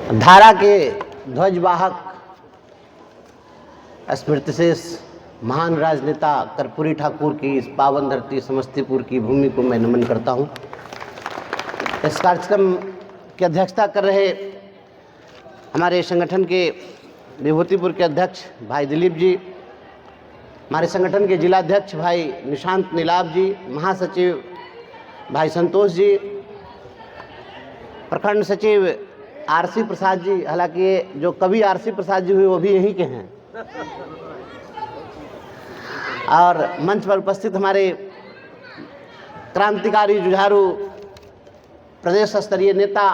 धारा के ध्वजवाहक स्मृतिशेष महान राजनेता कर्पूरी ठाकुर की इस पावन धरती समस्तीपुर की भूमि को मैं नमन करता हूं। इस कार्यक्रम की अध्यक्षता कर रहे हमारे संगठन के विभूतिपुर के अध्यक्ष भाई दिलीप जी, हमारे संगठन के जिला अध्यक्ष भाई निशांत नीलाभ जी, महासचिव भाई संतोष जी, प्रखंड सचिव आरसी प्रसाद जी, हालांकि ये जो कवि आरसी प्रसाद जी हुए वो भी यहीं के हैं, और मंच पर उपस्थित हमारे क्रांतिकारी जुझारू प्रदेश स्तरीय नेता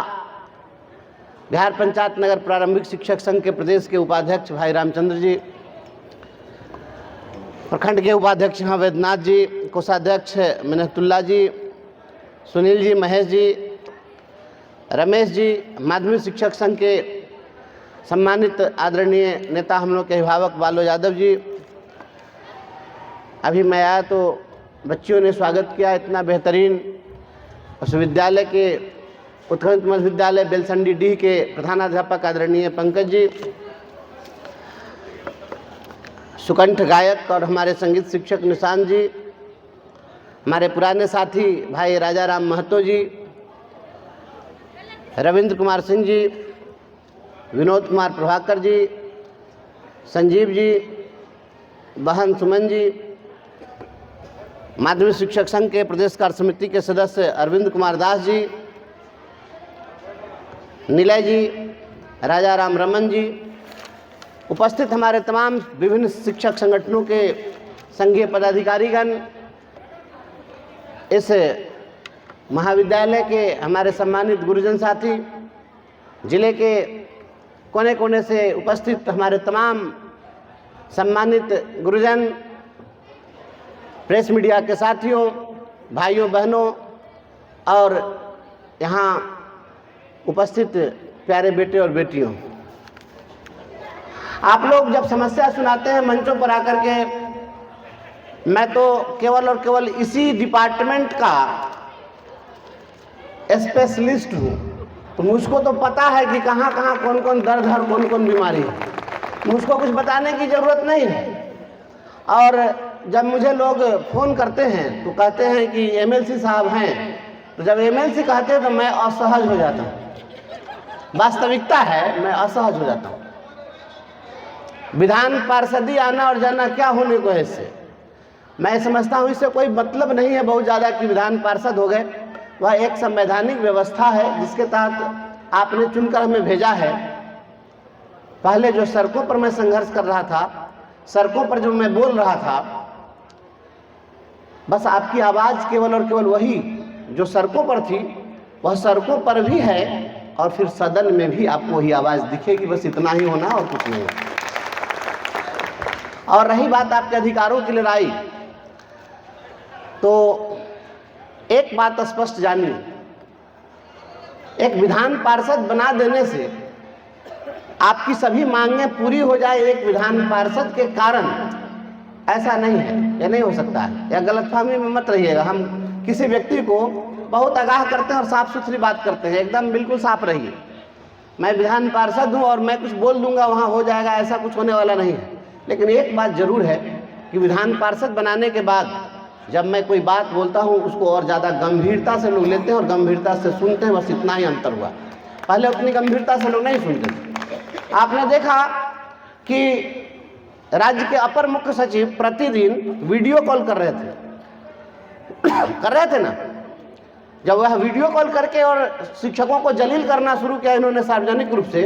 बिहार पंचायत नगर प्रारंभिक शिक्षक संघ के प्रदेश के उपाध्यक्ष भाई रामचंद्र जी, प्रखंड के उपाध्यक्ष यहाँ वैद्यनाथ जी, कोषाध्यक्ष मिन्नतुल्ला जी, सुनील जी, महेश जी, रमेश जी, माध्यमिक शिक्षक संघ के सम्मानित आदरणीय नेता हम लोग के अभिभावक बालो यादव जी। अभी मैं आया तो बच्चियों ने स्वागत किया इतना बेहतरीन। उस विद्यालय के उत्कृष्ट मध्य विद्यालय बेलसंडी डी के प्रधानाध्यापक आदरणीय पंकज जी, सुकंठ गायक और हमारे संगीत शिक्षक निशांत जी, हमारे पुराने साथी भाई राजा राम महतो जी, रविंद्र कुमार सिंह जी, विनोद कुमार प्रभाकर जी, संजीव जी, बहन सुमन जी, माध्यमिक शिक्षक संघ के प्रदेश कार्य समिति के सदस्य अरविंद कुमार दास जी, नीलय जी, राजा राम रमन जी, उपस्थित हमारे तमाम विभिन्न शिक्षक संगठनों के संघीय पदाधिकारीगण, इस महाविद्यालय के हमारे सम्मानित गुरुजन साथी, जिले के कोने कोने से उपस्थित हमारे तमाम सम्मानित गुरुजन, प्रेस मीडिया के साथियों, भाइयों बहनों और यहाँ उपस्थित प्यारे बेटे और बेटियों, आप लोग जब समस्या सुनाते हैं मंचों पर आकर के, मैं तो केवल और केवल इसी डिपार्टमेंट का स्पेशलिस्ट हूँ, तो मुझको तो पता है कि कहाँ कहाँ कौन कौन दर्द है और कौन कौन बीमारी है, मुझको कुछ बताने की ज़रूरत नहीं है। और जब मुझे लोग फ़ोन करते हैं तो कहते हैं कि एमएलसी साहब हैं, तो जब एमएलसी कहते हैं तो मैं असहज हो जाता हूँ। वास्तविकता है, मैं असहज हो जाता हूँ। विधान पार्षदी आना और जाना क्या होने को है इससे, मैं समझता हूँ इससे कोई मतलब नहीं है बहुत ज़्यादा कि विधान पार्षद हो गए। वह एक संवैधानिक व्यवस्था है जिसके तहत आपने चुनकर हमें भेजा है। पहले जो सड़कों पर मैं संघर्ष कर रहा था, सड़कों पर जो मैं बोल रहा था, बस आपकी आवाज़ केवल और केवल वही जो सड़कों पर थी वह सड़कों पर भी है और फिर सदन में भी आपको वही आवाज़ दिखेगी, बस इतना ही होना और कुछ नहीं। और रही बात आपके अधिकारों की लड़ाई, तो एक बात स्पष्ट जानिए, एक विधान पार्षद बना देने से आपकी सभी मांगें पूरी हो जाए एक विधान पार्षद के कारण, ऐसा नहीं है, यह नहीं हो सकता है। या गलतफहमी में मत रहिएगा। हम किसी व्यक्ति को बहुत आगाह करते हैं और साफ सुथरी बात करते हैं, एकदम बिल्कुल साफ रहिए। मैं विधान पार्षद हूँ और मैं कुछ बोल दूंगा वहाँ हो जाएगा, ऐसा कुछ होने वाला नहीं है। लेकिन एक बात जरूर है कि विधान पार्षद बनाने के बाद जब मैं कोई बात बोलता हूँ उसको और ज़्यादा गंभीरता से लोग लेते हैं और गंभीरता से सुनते हैं, बस इतना ही अंतर हुआ। पहले उतनी गंभीरता से लोग नहीं सुनते थे। आपने देखा कि राज्य के अपर मुख्य सचिव प्रतिदिन वीडियो कॉल कर रहे थे ना। जब वह वीडियो कॉल करके और शिक्षकों को जलील करना शुरू किया इन्होंने सार्वजनिक रूप से,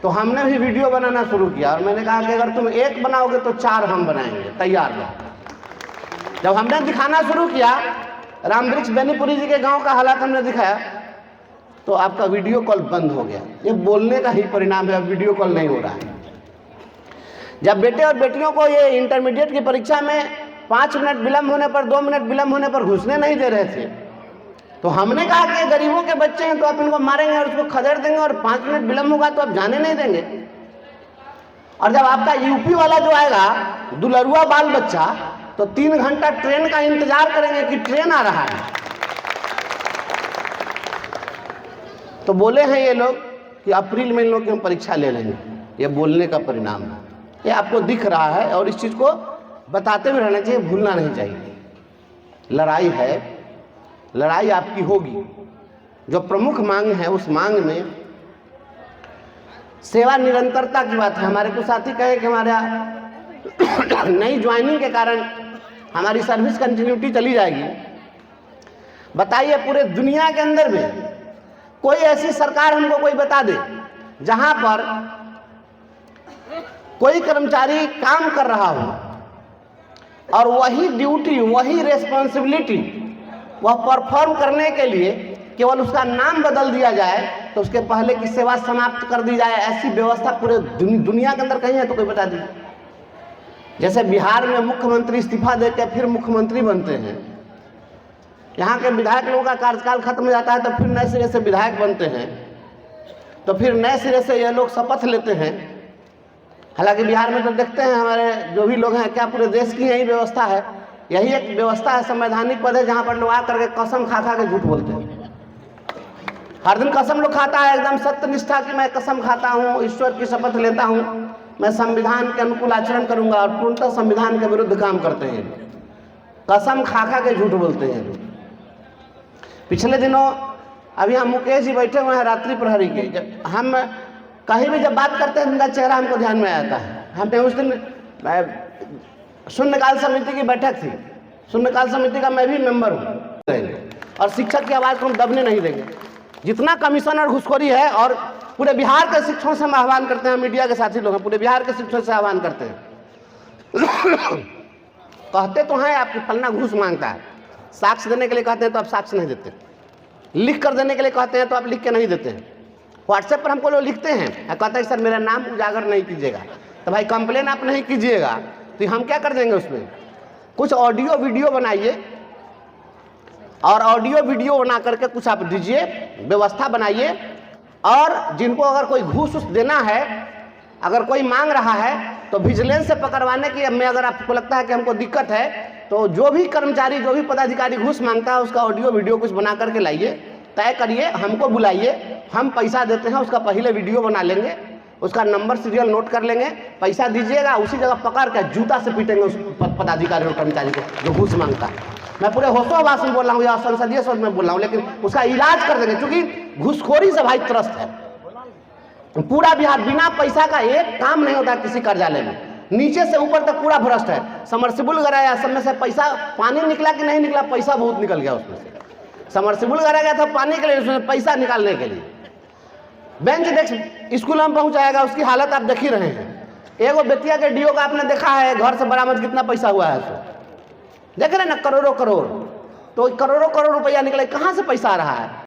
तो हमने भी वीडियो बनाना शुरू किया और मैंने कहा कि अगर तुम एक बनाओगे तो 4 हम बनाएंगे, तैयार रहो। जब हमने दिखाना शुरू किया, रामवृक्ष बेनीपुरी जी के गांव का हालात हमने दिखाया, तो आपका वीडियो कॉल बंद हो गया। ये बोलने का ही परिणाम है, अब वीडियो कॉल नहीं हो रहा है। जब बेटे और बेटियों को ये इंटरमीडिएट की परीक्षा में 5 मिनट विलम्ब होने पर, 2 मिनट विलम्ब होने पर घुसने नहीं दे रहे थे, तो हमने कहा कि गरीबों के बच्चे हैं तो आप इनको मारेंगे और उसको खदेड़ देंगे, और 5 मिनट विलम्ब होगा तो आप जाने नहीं देंगे। और जब आपका यूपी वाला जो आएगा दुलरुआ बाल बच्चा, तो 3 घंटा ट्रेन का इंतजार करेंगे कि ट्रेन आ रहा है। तो बोले हैं ये लोग कि अप्रैल में इन लोग की हम परीक्षा ले लेंगे। ये बोलने का परिणाम है, ये आपको दिख रहा है और इस चीज़ को बताते हुए रहना चाहिए, भूलना नहीं चाहिए। लड़ाई है, लड़ाई आपकी होगी। जो प्रमुख मांग है उस मांग में सेवा निरंतरता की बात है। हमारे कुछ साथी कहे कि हमारा नई ज्वाइनिंग के कारण हमारी सर्विस कंटिन्यूटी चली जाएगी। बताइए पूरे दुनिया के अंदर में कोई ऐसी सरकार हमको कोई बता दे जहां पर कोई कर्मचारी काम कर रहा हो और वही ड्यूटी, वही रेस्पॉन्सिबिलिटी वह परफॉर्म करने के लिए केवल उसका नाम बदल दिया जाए तो उसके पहले की सेवा समाप्त कर दी जाए। ऐसी व्यवस्था पूरे दुनिया के अंदर कहीं है तो कोई बता दीजिए। जैसे बिहार में मुख्यमंत्री इस्तीफा देकर फिर मुख्यमंत्री बनते हैं, यहाँ के विधायक लोगों का कार्यकाल खत्म हो जाता है तो फिर नए सिरे से विधायक बनते हैं, तो फिर नए सिरे से ये लोग शपथ लेते हैं। हालांकि बिहार में तो देखते हैं हमारे जो भी लोग हैं, क्या पूरे देश की यही व्यवस्था है? यही एक व्यवस्था है, संवैधानिक पद है, जहाँ पर लोग आ करके कसम खा खा के झूठ बोलते हैं। हर दिन कसम लोग खाता है एकदम सत्य निष्ठा की, मैं कसम खाता हूँ, ईश्वर की शपथ लेता हूँ, मैं संविधान के अनुकूल आचरण करूंगा, और पूर्णतः संविधान के विरुद्ध काम करते हैं। कसम खा खा के झूठ बोलते हैं। पिछले दिनों अभी हम मुकेश जी बैठे हुए हैं रात्रि प्रहरी के, जब हम कहीं भी जब बात करते हैं उनका चेहरा हमको ध्यान में आता है। हमने उस दिन शून्यकाल समिति की बैठक थी, शून्यकाल समिति का मैं भी मेंबर हूँ, और शिक्षक की आवाज़ को हम दबने नहीं देंगे। जितना कमीशन और घुसखोरी है, और पूरे बिहार के शिक्षकों से हम आह्वान करते हैं, मीडिया के साथी लोग हैं, पूरे बिहार के शिक्षकों से आह्वान करते हैं कहते तो हैं आपकी फलना घूस मांगता है, साक्ष्य देने के लिए कहते हैं तो आप साक्ष्य नहीं देते, लिख कर देने के लिए कहते हैं तो आप लिख के नहीं देते हैं। व्हाट्सएप पर हमको लोग लिखते हैं, कहते हैं सर मेरा नाम उजागर नहीं कीजिएगा, तो भाई कंप्लेन आप नहीं कीजिएगा तो हम क्या कर देंगे? उसमें कुछ ऑडियो वीडियो बनाइए, और ऑडियो वीडियो बना करके कुछ आप दीजिए, व्यवस्था बनाइए, और जिनको अगर कोई घूस देना है, अगर कोई मांग रहा है तो विजिलेंस से पकड़वाने की में अगर आपको लगता है कि हमको दिक्कत है तो जो भी कर्मचारी, जो भी पदाधिकारी घूस मांगता है उसका ऑडियो वीडियो कुछ बना करके लाइए, तय करिए, हमको बुलाइए, हम पैसा देते हैं, उसका पहले वीडियो बना लेंगे, उसका नंबर सीरियल नोट कर लेंगे, पैसा दीजिएगा, उसी जगह पकड़ के जूता से पीटेंगे उस पदाधिकारी और कर्मचारी को जो घूस मांगता है। मैं पूरे होशो आवाज में बोल रहा हूँ या संसदीय शब्द में बोल रहा हूँ, लेकिन उसका इलाज कर देंगे, क्योंकि घूसखोरी से भाई त्रस्त है पूरा बिहार। बिना पैसा का एक काम नहीं होता किसी कार्यालय में, नीचे से ऊपर तक पूरा भ्रष्ट है। समरसिबुल गराया, सब में से पैसा, पानी निकला कि नहीं निकला, पैसा बहुत निकल गया उसमें से। समरसिबुल गराया गया था पानी के लिए, उसमें पैसा निकालने के लिए। बेंच डेस्क स्कूल में पहुंचाएगा, उसकी हालत आप देख ही रहे हैं। एगो बेतिया के डीओ का आपने देखा है, घर से बरामद कितना पैसा हुआ है, तो देख रहे हैं ना, करोड़ों करोड़। तो करोड़ों करोड़ रुपया निकले, कहाँ से पैसा आ रहा है?